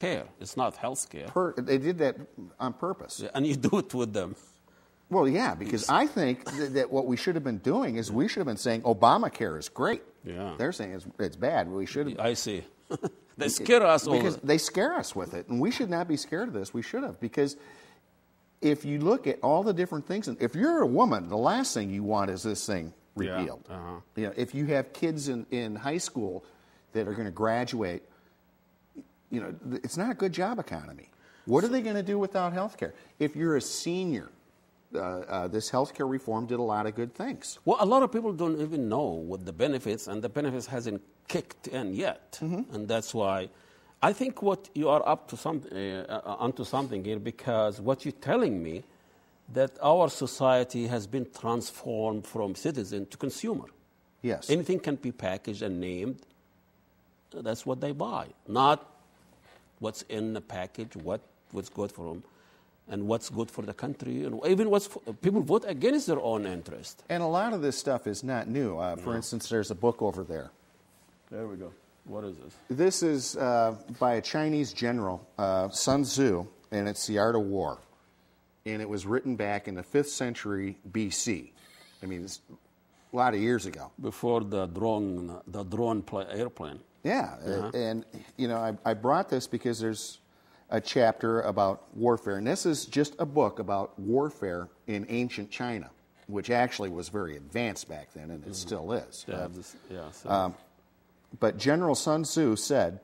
care. It's not health care. They did that on purpose. Yeah, and you do it with them. Well, yeah, because I think that what we should have been doing is we should have been saying Obamacare is great. Yeah. They're saying it's bad. We should have. I see. They scare us all. Because they scare us with it, and we should not be scared of this. We should have, because if you look at all the different things, and if you're a woman, the last thing you want is this thing repealed. Yeah. Uh-huh. You know, if you have kids in high school that are going to graduate, you know, it's not a good job economy. What are they going to do without health care? If you're a senior, this health care reform did a lot of good things. Well, a lot of people don't even know what the benefits, and the benefits hasn't kicked in yet. Mm-hmm. And that's why I think what you are up to onto something here, because what you're telling me that our society has been transformed from citizen to consumer. Yes. Anything can be packaged and named. That's what they buy, not what's in the package, what's good for them, and what's good for the country, and even people vote against their own interest. And a lot of this stuff is not new. For instance, there's a book over there. There we go. What is this? This is by a Chinese general, Sun Tzu, and it's The Art of War. And it was written back in the 5th century BC. I mean, it's a lot of years ago. Before the drone airplane. Yeah, and you know, I brought this because there's a chapter about warfare, and this is just a book about warfare in ancient China, which actually was very advanced back then, and it still is. But General Sun Tzu said,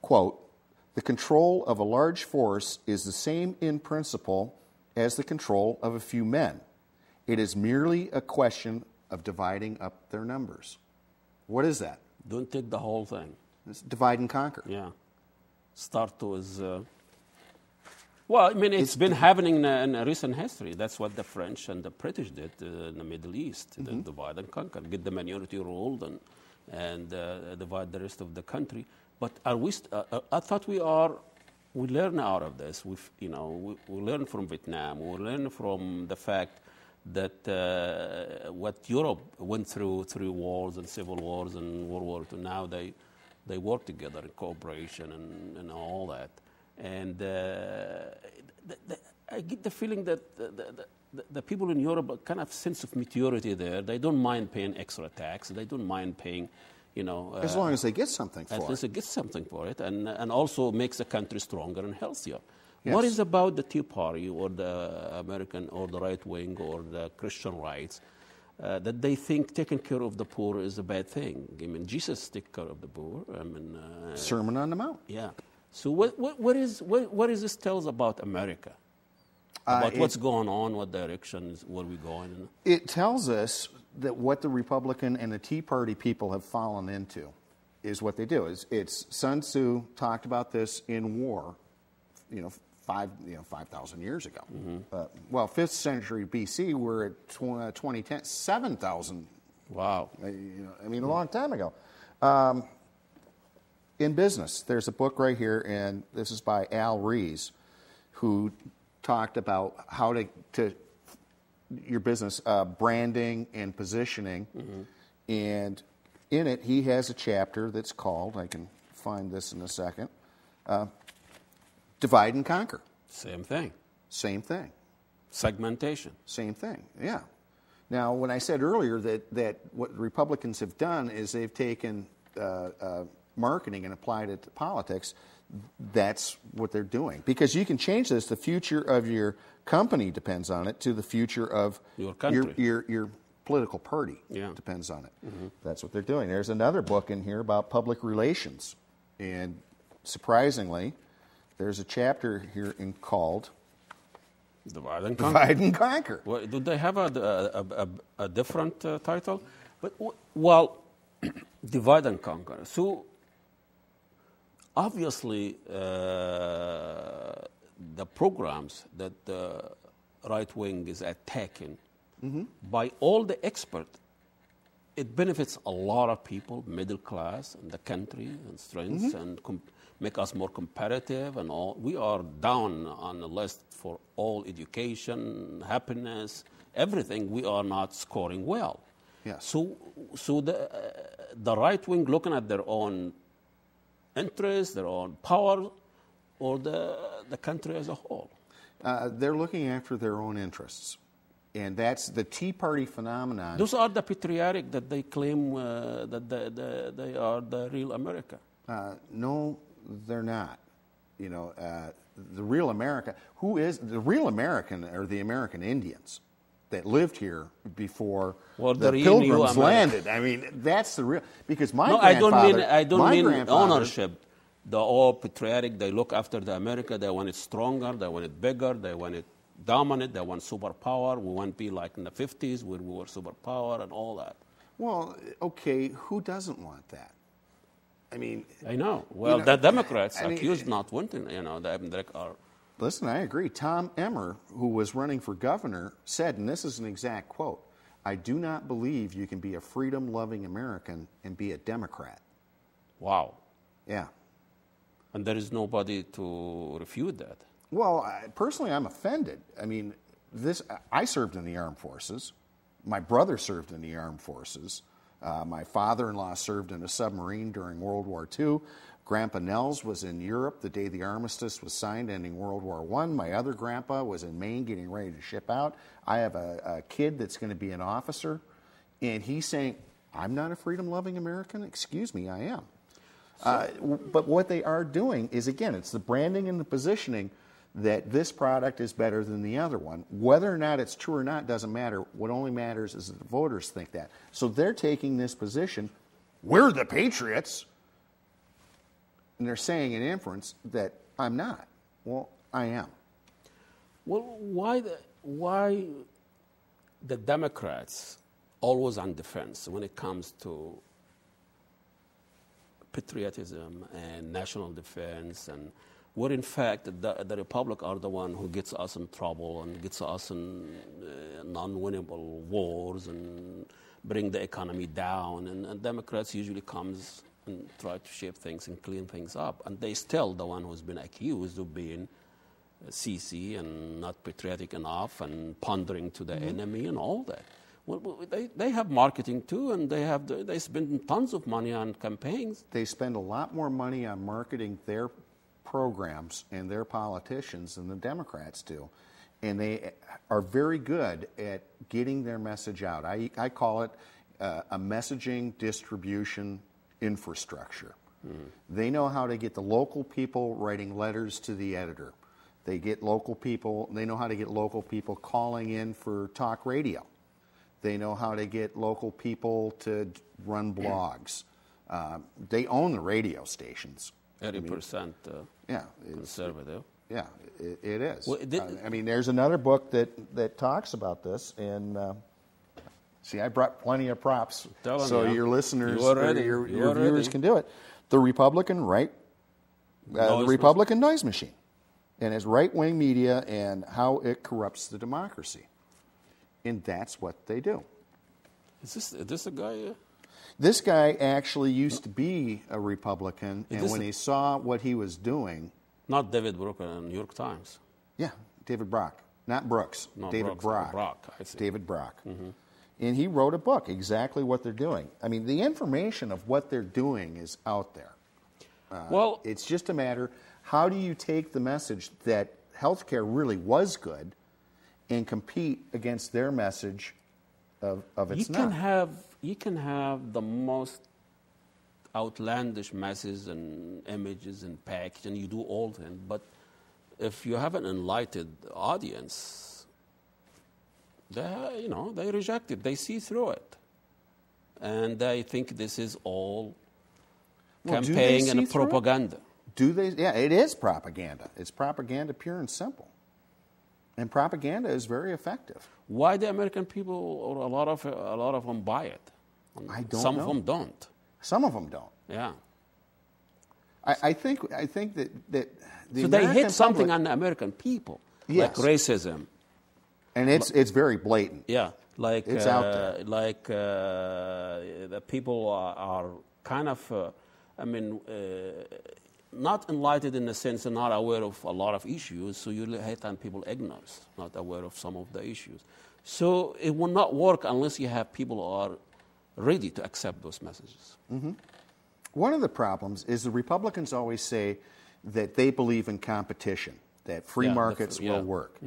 quote, "The control of a large force is the same in principle as the control of a few men. It is merely a question of dividing up their numbers." What is that? Don't take the whole thing. It's divide and conquer. Yeah. Start with... well, I mean, it's been happening in recent history. That's what the French and the British did in the Middle East. They divide and conquer, get the minority ruled and divide the rest of the country. But are we? I thought we learn out of this. We learn from Vietnam. We learn from the fact that what Europe went through wars and civil wars and World War II. Now they work together in cooperation and all that. And I get the feeling that the people in Europe kind of sense of maturity there. They don't mind paying extra tax. They don't mind paying, as long as they get something for it. At least they get something for it, and also makes the country stronger and healthier. Yes. What is about the Tea Party or the American or the right wing or the Christian rights that they think taking care of the poor is a bad thing? I mean, Jesus took care of the poor. I mean, Sermon on the Mount. Yeah. So what is this tell us about America? About what's going on, what direction where we're going in? It tells us that what the Republican and the Tea Party people have fallen into is what they do. It's Sun Tzu talked about this in War, 5,000 years ago. Mm-hmm. 5th century BC, we're at 2010, 7,000. Wow. A long time ago. In business, there's a book right here, and this is by Al Rees, who talked about how to your business branding and positioning. Mm-hmm. And in it, he has a chapter that's called, I can find this in a second, Divide and Conquer. Same thing. Same thing. Segmentation. Same thing, yeah. Now, when I said earlier that what Republicans have done is they've taken marketing and applied it to politics, that's what they're doing. Because you can change this. The future of your company depends on it, to the future of your country. Your political party depends on it. Mm-hmm. That's what they're doing. There's another book in here about public relations. And surprisingly, there's a chapter here called Divide and Conquer. Divide and Conquer. Well, do they have a different title? But well, Divide and Conquer. So obviously, the programs that the right wing is attacking, by all the experts, it benefits a lot of people, middle class, and the country, and strengths, and make us more competitive, and all. We are down on the list for all education, happiness, everything. We are not scoring well. Yes. So the right wing, looking at their own interests, their own power, or the country as a whole? They're looking after their own interests. And that's the Tea Party phenomenon. Those are the patriotic that they claim that they are the real America. No, they're not. You know, the real America, who is the real American are the American Indians that lived here before the Pilgrims landed. I mean, that's the real, because my grandfather... I don't mean ownership. They're all patriotic. They look after the America. They want it stronger. They want it bigger. They want it dominant. They want superpower. We want to be like in the 50s where we were superpower and all that. Well, okay, who doesn't want that? I mean... I know. Well, the Democrats accused not wanting, Listen, I agree. Tom Emmer, who was running for governor, said, and this is an exact quote, "I do not believe you can be a freedom-loving American and be a Democrat." Wow. Yeah. And there is nobody to refute that. Well, personally, I'm offended. I mean, I served in the armed forces. My brother served in the armed forces. My father-in-law served in a submarine during World War II. Grandpa Nels was in Europe the day the armistice was signed, ending World War I. My other grandpa was in Maine getting ready to ship out. I have a kid that's going to be an officer, and he's saying, "I'm not a freedom-loving American?" Excuse me, I am. But what they are doing is, again, it's the branding and the positioning that this product is better than the other one. Whether or not it's true or not doesn't matter. What only matters is that the voters think that. So they're taking this position, we're the patriots, and they're saying in inference that I'm not. Well, I am. Well, why the Democrats always on defense when it comes to patriotism and national defense, and where in fact the Republic are the one who gets us in trouble and gets us in non-winnable wars and bring the economy down, and Democrats usually comes and try to shape things and clean things up, and they still the one who's been accused of being CC and not patriotic enough and pandering to the enemy and all that. Well, they have marketing too, and they spend tons of money on campaigns. They spend a lot more money on marketing their programs and their politicians than the Democrats do. And they are very good at getting their message out. I call it a messaging distribution infrastructure. They know how to get the local people writing letters to the editor. They know how to get local people calling in for talk radio. They know how to get local people to run blogs. They own the radio stations. 80% conservative. Yeah, it is. Well, there's another book that talks about this, and see, I brought plenty of props, so your listeners, your viewers can do it. The Republican Republican Noise Machine, and it's right-wing media and how it corrupts the democracy. And that's what they do. Is this a guy? This guy actually used to be a Republican, and when he saw what he was doing... Not David Brooks in the New York Times. Yeah, David Brock. Not Brooks. No, David Brock. Brock. I see. David Brock. Mm-hmm. And he wrote a book, exactly what they're doing. I mean, the information of what they're doing is out there. Well, it's just a matter, how do you take the message that healthcare really was good and compete against their message of it's not? You can have the most outlandish messages and images and package, and you do all things, but if you have an enlightened audience, they reject it. They see through it, and they think this is all campaign and propaganda. Do they? Yeah, it is propaganda. It's propaganda, pure and simple. And propaganda is very effective. Why the American people, or a lot of them, buy it? I don't know. Some of them don't. Some of them don't. Yeah. I think that the so they hit something on the American people, yes, like racism, and it's very blatant. Yeah, like it's out there. Like the people are kind of, not enlightened in the sense and not aware of a lot of issues. So you hate on people ignorance, not aware of some of the issues. So it will not work unless you have people who are ready to accept those messages. Mm-hmm. One of the problems is the Republicans always say that they believe in competition, that free markets will work.